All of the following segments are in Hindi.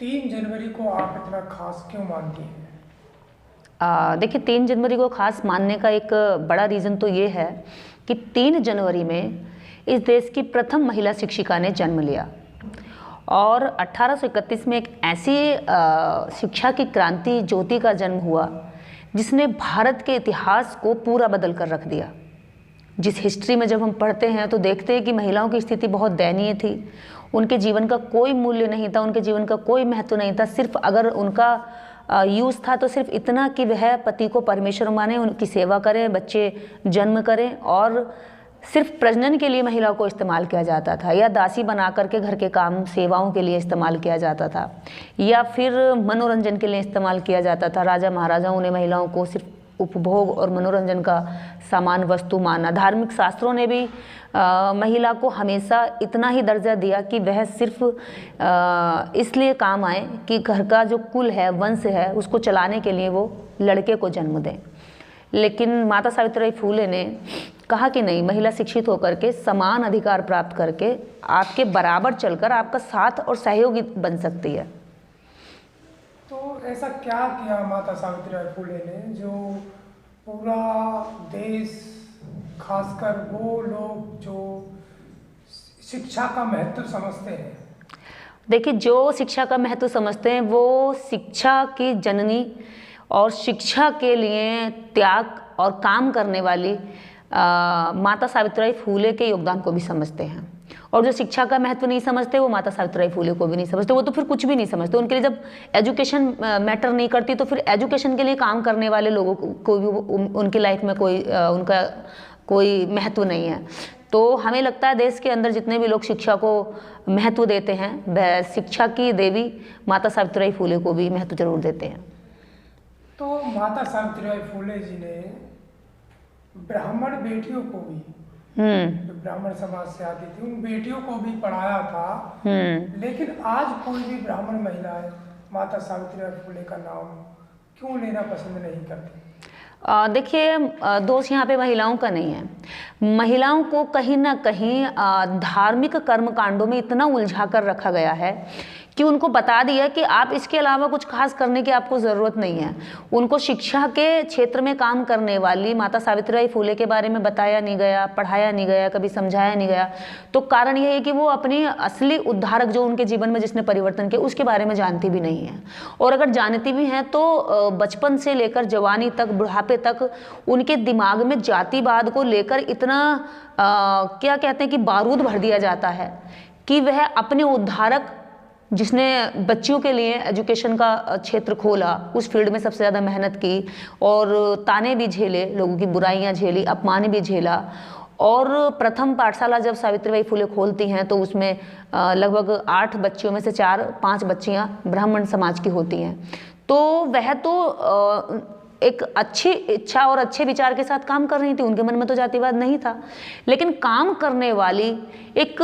3 जनवरी को आप इतना खास क्यों मानती हैं? देखिए, 3 जनवरी को खास मानने का एक बड़ा रीज़न तो ये है कि 3 जनवरी में इस देश की प्रथम महिला शिक्षिका ने जन्म लिया और 1831 में एक ऐसी शिक्षा की क्रांति ज्योति का जन्म हुआ जिसने भारत के इतिहास को पूरा बदल कर रख दिया। जिस हिस्ट्री में जब हम पढ़ते हैं तो देखते हैं कि महिलाओं की स्थिति बहुत दयनीय थी। उनके जीवन का कोई मूल्य नहीं था, उनके जीवन का कोई महत्व नहीं था। सिर्फ अगर उनका यूज़ था तो सिर्फ इतना कि वह पति को परमेश्वर माने, उनकी सेवा करें, बच्चे जन्म करें, और सिर्फ प्रजनन के लिए महिलाओं को इस्तेमाल किया जाता था, या दासी बना करके घर के काम सेवाओं के लिए इस्तेमाल किया जाता था, या फिर मनोरंजन के लिए इस्तेमाल किया जाता था। राजा महाराजाओं ने महिलाओं को सिर्फ उपभोग और मनोरंजन का सामान, वस्तु माना। धार्मिक शास्त्रों ने भी महिला को हमेशा इतना ही दर्जा दिया कि वह सिर्फ इसलिए काम आए कि घर का जो कुल है, वंश है, उसको चलाने के लिए वो लड़के को जन्म दें। लेकिन माता सावित्रीबाई फूले ने कहा कि नहीं, महिला शिक्षित होकर के समान अधिकार प्राप्त करके आपके बराबर चलकर आपका साथ और सहयोगी बन सकती है। तो ऐसा क्या किया माता सावित्रीबाई फूले ने जो पूरा देश, खासकर वो लोग जो शिक्षा का महत्व समझते हैं? देखिए, जो शिक्षा का महत्व समझते हैं वो शिक्षा की जननी और शिक्षा के लिए त्याग और काम करने वाली माता सावित्रीबाई फूले के योगदान को भी समझते हैं। और जो शिक्षा का महत्व नहीं समझते वो माता सावित्रीबाई फूले को भी नहीं समझते, वो तो फिर कुछ भी नहीं समझते। उनके लिए जब एजुकेशन मैटर नहीं करती तो फिर एजुकेशन के लिए काम करने वाले लोगों को भी उनकी लाइफ में उनका कोई महत्व नहीं है। तो हमें लगता है देश के अंदर जितने भी लोग शिक्षा को महत्व देते हैं वह शिक्षा की देवी माता सावित्रीबाई फूले को भी महत्व जरूर देते हैं। तो माता सावित्रीबाई फूले जी ने ब्राह्मण बेटियों को भी, जो ब्राह्मण समाज से आती थी, उन बेटियों को भी पढ़ाया था। लेकिन आज कोई भी ब्राह्मण महिलाएं माता सावित्रीबाई फूले का नाम क्यों लेना पसंद नहीं करती? देखिए, दोष यहाँ पे महिलाओं का नहीं है। महिलाओं को कहीं ना कहीं धार्मिक कर्मकांडों में इतना उलझा कर रखा गया है कि उनको बता दिया कि आप इसके अलावा कुछ खास करने की आपको ज़रूरत नहीं है। उनको शिक्षा के क्षेत्र में काम करने वाली माता सावित्रीबाई फूले के बारे में बताया नहीं गया, पढ़ाया नहीं गया, कभी समझाया नहीं गया। तो कारण यह है कि वो अपनी असली उद्धारक जो उनके जीवन में जिसने परिवर्तन किया उसके बारे में जानती भी नहीं है। और अगर जानती भी हैं तो बचपन से लेकर जवानी तक, बुढ़ापे तक उनके दिमाग में जातिवाद को लेकर इतना क्या कहते हैं कि बारूद भर दिया जाता है कि वह अपने उद्धारक जिसने बच्चियों के लिए एजुकेशन का क्षेत्र खोला, उस फील्ड में सबसे ज़्यादा मेहनत की और ताने भी झेले, लोगों की बुराइयां झेली, अपमान भी झेला। और प्रथम पाठशाला जब सावित्रीबाई फूले खोलती हैं तो उसमें लगभग 8 बच्चियों में से 4-5 बच्चियां ब्राह्मण समाज की होती हैं। तो वह तो एक अच्छी इच्छा और अच्छे विचार के साथ काम कर रही थी, उनके मन में तो जातिवाद नहीं था। लेकिन काम करने वाली एक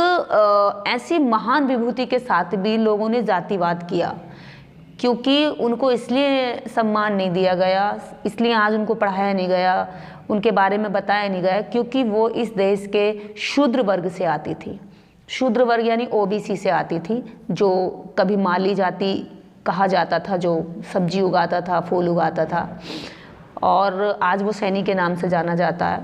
ऐसी महान विभूति के साथ भी लोगों ने जातिवाद किया, क्योंकि उनको इसलिए सम्मान नहीं दिया गया, इसलिए आज उनको पढ़ाया नहीं गया, उनके बारे में बताया नहीं गया, क्योंकि वो इस देश के शूद्र वर्ग से आती थी। शूद्र वर्ग यानी ओबीसी से आती थी, जो कभी माली जाति कहा जाता था, जो सब्जी उगाता था, फूल उगाता था, और आज वो सैनी के नाम से जाना जाता है।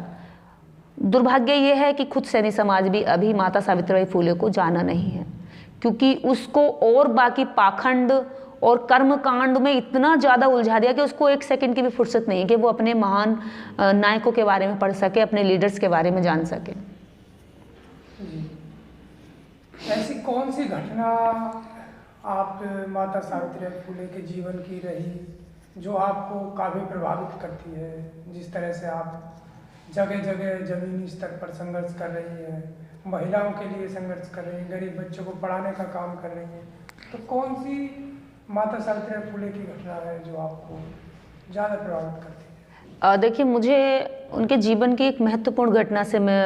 दुर्भाग्य ये है कि खुद सैनी समाज भी अभी माता सावित्रीबाई फूले को जाना नहीं है, क्योंकि उसको और बाकी पाखंड और कर्मकांड में इतना ज़्यादा उलझा दिया कि उसको एक सेकंड की भी फुर्सत नहीं है कि वो अपने महान नायकों के बारे में पढ़ सके, अपने लीडर्स के बारे में जान सके। ऐसी कौन सी घटना आप माता सावित्रीबाई फूले के जीवन की रही जो आपको काफ़ी प्रभावित करती है? जिस तरह से आप जगह जगह ज़मीनी स्तर पर संघर्ष कर रही हैं, महिलाओं के लिए संघर्ष कर रही हैं, गरीब बच्चों को पढ़ाने का काम कर रही हैं, तो कौन सी माता सावित्रीबाई फूले की घटना है जो आपको ज़्यादा प्रभावित करती है? देखिए, मुझे उनके जीवन की एक महत्वपूर्ण घटना से मैं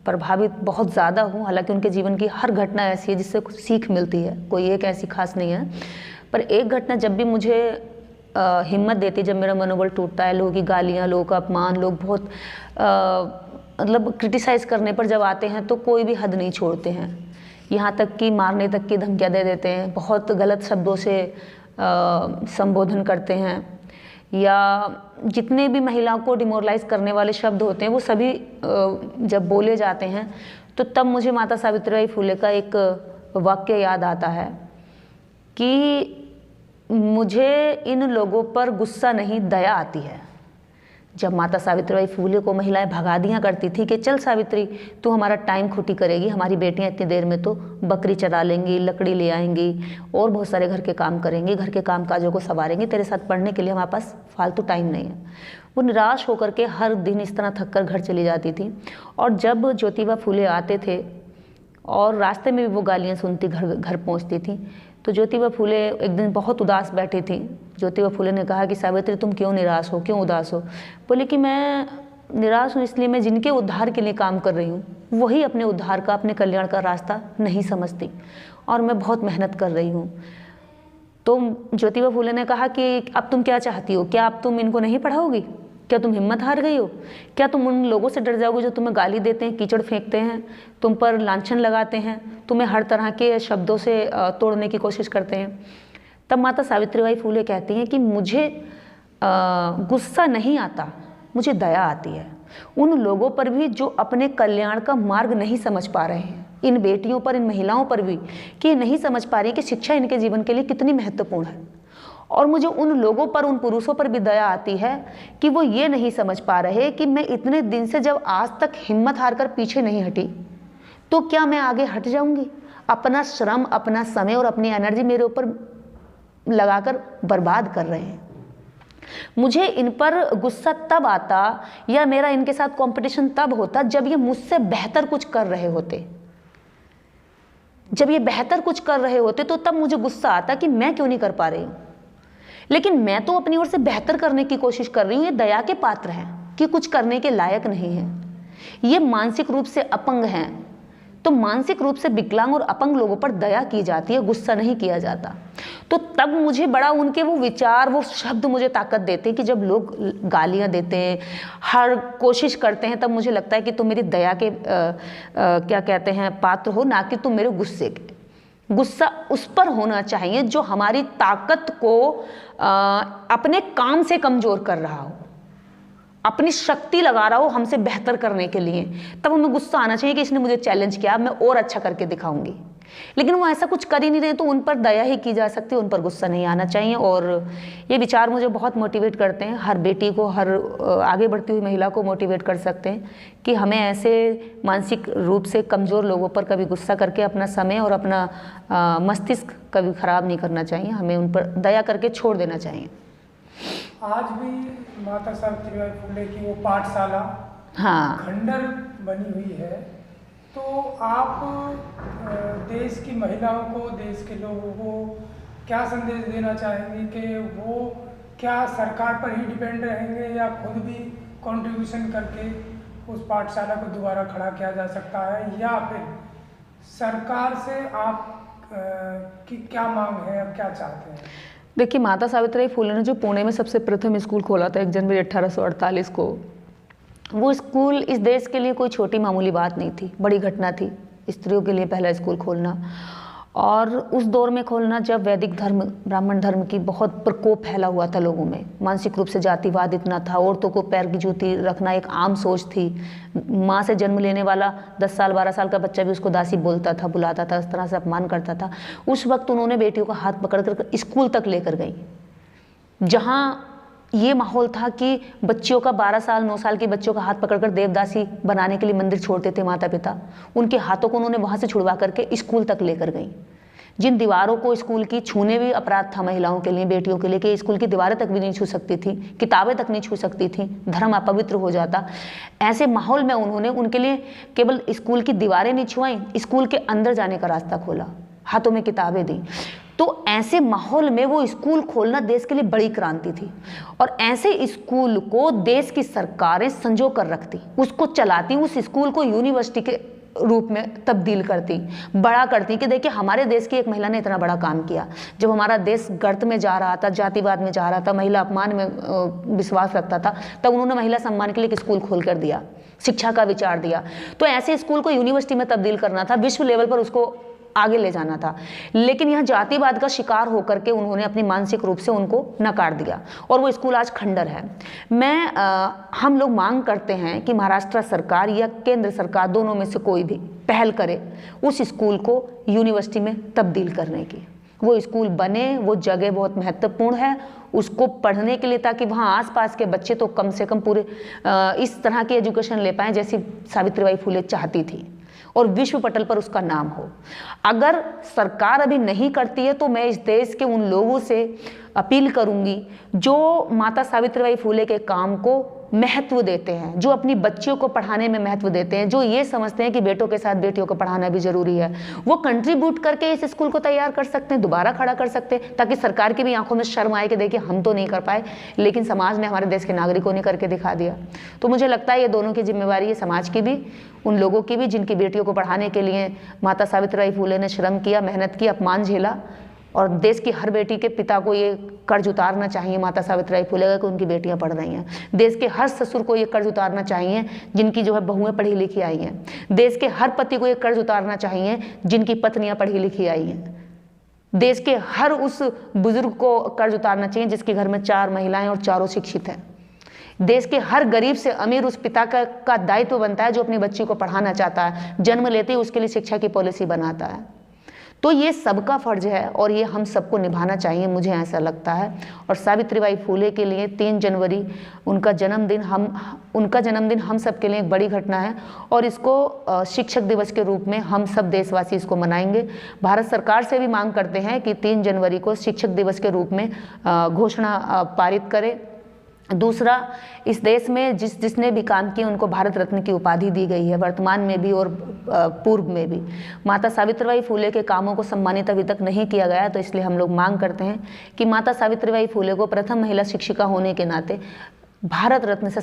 प्रभावित बहुत ज़्यादा हूँ। हालांकि उनके जीवन की हर घटना ऐसी है जिससे कुछ सीख मिलती है, कोई एक ऐसी खास नहीं है। पर एक घटना जब भी मुझे हिम्मत देती, जब मेरा मनोबल टूटता है, लोगों की गालियाँ, लोगों का अपमान, लोग बहुत मतलब क्रिटिसाइज़ करने पर जब आते हैं तो कोई भी हद नहीं छोड़ते हैं यहाँ तक कि मारने तक की धमकियाँ दे देते हैं, बहुत गलत शब्दों से संबोधन करते हैं, या जितने भी महिलाओं को डिमोरलाइज करने वाले शब्द होते हैं वो सभी जब बोले जाते हैं तो तब मुझे माता सावित्रीबाई फुले का एक वाक्य याद आता है कि मुझे इन लोगों पर गुस्सा नहीं, दया आती है। जब माता सावित्रीबाई फुले को महिलाएं भगा दिया करती थी कि चल सावित्री, तू हमारा टाइम खोटी करेगी, हमारी बेटियां इतनी देर में तो बकरी चरा लेंगी, लकड़ी ले आएंगी और बहुत सारे घर के काम करेंगी, घर के काम काजों को संवारेंगी, तेरे साथ पढ़ने के लिए हमारे पास फालतू टाइम नहीं है। वो निराश होकर के हर दिन इस तरह थक कर घर चली जाती थी। और जब ज्योतिबा फुले आते थे और रास्ते में भी वो गालियाँ सुनती, घर पहुँचती थी, तो ज्योतिबा फुले एक दिन बहुत उदास बैठी थी। ज्योतिबा फुले ने कहा कि सावित्री तुम क्यों निराश हो, क्यों उदास हो? बोले कि मैं निराश हूँ इसलिए मैं जिनके उद्धार के लिए काम कर रही हूँ वही अपने उद्धार का, अपने कल्याण का रास्ता नहीं समझती और मैं बहुत मेहनत कर रही हूँ। तो ज्योतिबा फुले ने कहा कि अब तुम क्या चाहती हो? क्या अब तुम इनको नहीं पढ़ाओगी? क्या तुम हिम्मत हार गई हो? क्या तुम उन लोगों से डर जाओगे जो तुम्हें गाली देते हैं, कीचड़ फेंकते हैं, तुम पर लांछन लगाते हैं, तुम्हें हर तरह के शब्दों से तोड़ने की कोशिश करते हैं? तब माता सावित्रीबाई फुले कहती हैं कि मुझे गुस्सा नहीं आता, मुझे दया आती है उन लोगों पर भी जो अपने कल्याण का मार्ग नहीं समझ पा रहे हैं, इन बेटियों पर, इन महिलाओं पर भी कि ये नहीं समझ पा रही कि शिक्षा इनके जीवन के लिए कितनी महत्वपूर्ण है। और मुझे उन लोगों पर, उन पुरुषों पर भी दया आती है कि वो ये नहीं समझ पा रहे कि मैं इतने दिन से जब आज तक हिम्मत हार कर पीछे नहीं हटी तो क्या मैं आगे हट जाऊंगी? अपना श्रम, अपना समय और अपनी एनर्जी मेरे ऊपर लगाकर बर्बाद कर रहे हैं। मुझे इन पर गुस्सा तब आता या मेरा इनके साथ कंपटीशन तब होता जब ये मुझसे बेहतर कुछ कर रहे होते। जब ये बेहतर कुछ कर रहे होते तो तब मुझे गुस्सा आता कि मैं क्यों नहीं कर पा रही हूं। लेकिन मैं तो अपनी ओर से बेहतर करने की कोशिश कर रही हूँ। ये दया के पात्र हैं कि कुछ करने के लायक नहीं है। ये मानसिक रूप से अपंग हैं, तो मानसिक रूप से विकलांग और अपंग लोगों पर दया की जाती है, गुस्सा नहीं किया जाता। तो तब मुझे बड़ा उनके वो विचार, वो शब्द मुझे ताकत देते हैं कि जब लोग गालियाँ देते हैं, हर कोशिश करते हैं, तब मुझे लगता है कि तुम मेरी दया के क्या कहते हैं पात्र हो, ना कि तुम मेरे गुस्से के। गुस्सा उस पर होना चाहिए जो हमारी ताकत को अपने काम से कमजोर कर रहा हो, अपनी शक्ति लगा रहा हो हमसे बेहतर करने के लिए। तब हमें गुस्सा आना चाहिए कि इसने मुझे चैलेंज किया, मैं और अच्छा करके दिखाऊंगी। लेकिन वो ऐसा कुछ कर ही नहीं रहे तो उन पर दया ही की जा सकती है, उन पर गुस्सा नहीं आना चाहिए। और ये विचार मुझे बहुत मोटिवेट करते हैं। हर बेटी को, हर आगे बढ़ती हुई महिला को मोटिवेट कर सकते हैं कि हमें ऐसे मानसिक रूप से कमज़ोर लोगों पर कभी गुस्सा करके अपना समय और अपना मस्तिष्क कभी ख़राब नहीं करना चाहिए। हमें उन पर दया करके छोड़ देना चाहिए। आज भी माता सावित्रीबाई फुले की वो पाठशाला खंडर बनी हुई है। तो आप देश की महिलाओं को, देश के लोगों को क्या संदेश देना चाहेंगे कि वो क्या सरकार पर ही डिपेंड रहेंगे या खुद भी कंट्रीब्यूशन करके उस पाठशाला को दोबारा खड़ा किया जा सकता है, या फिर सरकार से आप की क्या मांग है, आप क्या चाहते हैं? देखिए, माता सावित्रीबाई फुले ने जो पुणे में सबसे प्रथम स्कूल खोला था 1 जनवरी 1848 को, वो स्कूल इस देश के लिए कोई छोटी मामूली बात नहीं थी, बड़ी घटना थी स्त्रियों के लिए पहला स्कूल खोलना। और उस दौर में खोलना जब वैदिक धर्म, ब्राह्मण धर्म की बहुत प्रकोप फैला हुआ था लोगों में, मानसिक रूप से जातिवाद इतना था, औरतों को पैर की जूती रखना एक आम सोच थी। माँ से जन्म लेने वाला 10 साल 12 साल का बच्चा भी उसको दासी बोलता था, बुलाता था, इस तरह से अपमान करता था। उस वक्त उन्होंने बेटियों का हाथ पकड़ कर स्कूल तक लेकर गई, जहाँ ये माहौल था कि बच्चियों का 12 साल 9 साल के बच्चों का हाथ पकड़कर देवदासी बनाने के लिए मंदिर छोड़ते थे माता पिता। उनके हाथों को उन्होंने वहाँ से छुड़वा करके स्कूल तक लेकर गई। जिन दीवारों को स्कूल की छूने भी अपराध था महिलाओं के लिए, बेटियों के लिए, कि स्कूल की दीवारें तक भी नहीं छू सकती थी, किताबें तक नहीं छू सकती थी, धर्म अपवित्र हो जाता। ऐसे माहौल में उन्होंने उनके लिए केवल स्कूल की दीवारें नहीं छुआई, स्कूल के अंदर जाने का रास्ता खोला, हाथों में किताबें दी। तो ऐसे माहौल में वो स्कूल खोलना देश के लिए बड़ी क्रांति थी। और ऐसे स्कूल को देश की सरकारें संजो कर रखती, उसको चलाती, उस स्कूल को यूनिवर्सिटी के रूप में तब्दील करती, बड़ा करती कि देखिए हमारे देश की एक महिला ने इतना बड़ा काम किया। जब हमारा देश गर्त में जा रहा था, जातिवाद में जा रहा था, महिला अपमान में विश्वास रखता था, तब उन्होंने महिला सम्मान के लिए एक स्कूल खोल कर दिया, शिक्षा का विचार दिया। तो ऐसे स्कूल को यूनिवर्सिटी में तब्दील करना था, विश्व लेवल पर उसको आगे ले जाना था। लेकिन यह जातिवाद का शिकार होकर के उन्होंने अपनी मानसिक रूप से उनको नकार दिया और वो स्कूल आज खंडर है। हम लोग मांग करते हैं कि महाराष्ट्र सरकार या केंद्र सरकार दोनों में से कोई भी पहल करे उस स्कूल को यूनिवर्सिटी में तब्दील करने की। वो स्कूल बने, वो जगह बहुत महत्वपूर्ण है उसको पढ़ने के लिए, ताकि वहाँ आसपास के बच्चे तो कम से कम पूरे इस तरह की एजुकेशन ले पाएँ जैसी सावित्रीबाई फुले चाहती थी और विश्व पटल पर उसका नाम हो। अगर सरकार अभी नहीं करती है तो मैं इस देश के उन लोगों से अपील करूंगी जो माता सावित्रीबाई फुले के काम को महत्व देते हैं, जो अपनी बच्चियों को पढ़ाने में महत्व देते हैं, जो ये समझते हैं कि बेटों के साथ बेटियों को पढ़ाना भी जरूरी है। वो कंट्रीब्यूट करके इस स्कूल को तैयार कर सकते हैं, दोबारा खड़ा कर सकते हैं, ताकि सरकार की भी आंखों में शर्म आए कि देखिए हम तो नहीं कर पाए लेकिन समाज ने, हमारे देश के नागरिकों ने करके दिखा दिया। तो मुझे लगता है ये दोनों की जिम्मेवारी है, समाज की भी, उन लोगों की भी जिनकी बेटियों को पढ़ाने के लिए माता सावित्रीबाई फुले ने श्रम किया, मेहनत की, अपमान झेला। और देश की हर बेटी के पिता को ये कर्ज उतारना चाहिए माता सावित्रीबाई फुले का कि उनकी बेटियां पढ़ रही हैं। देश के हर ससुर को ये कर्ज उतारना चाहिए जिनकी जो है बहुएं पढ़ी लिखी आई हैं। देश के हर पति को ये कर्ज उतारना चाहिए जिनकी पत्नियां पढ़ी लिखी आई हैं। देश के हर उस बुजुर्ग को कर्ज उतारना चाहिए जिसके घर में 4 महिलाएं और चारों शिक्षित हैं। देश के हर गरीब से अमीर उस पिता का दायित्व बनता है जो अपनी बच्ची को पढ़ाना चाहता है, जन्म लेते ही उसके लिए शिक्षा की पॉलिसी बनाता है। तो ये सबका फर्ज है और ये हम सबको निभाना चाहिए, मुझे ऐसा लगता है। और सावित्रीबाई फुले के लिए 3 जनवरी उनका जन्मदिन हम सब के लिए एक बड़ी घटना है और इसको शिक्षक दिवस के रूप में हम सब देशवासी इसको मनाएंगे। भारत सरकार से भी मांग करते हैं कि 3 जनवरी को शिक्षक दिवस के रूप में घोषणा पारित करे। दूसरा, इस देश में जिसने भी काम किया उनको भारत रत्न की उपाधि दी गई है, वर्तमान में भी और पूर्व में भी। माता सावित्रीबाई फुले के कामों को सम्मानित अभी तक नहीं किया गया, तो इसलिए हम लोग मांग करते हैं कि माता सावित्रीबाई फुले को प्रथम महिला शिक्षिका होने के नाते भारत रत्न से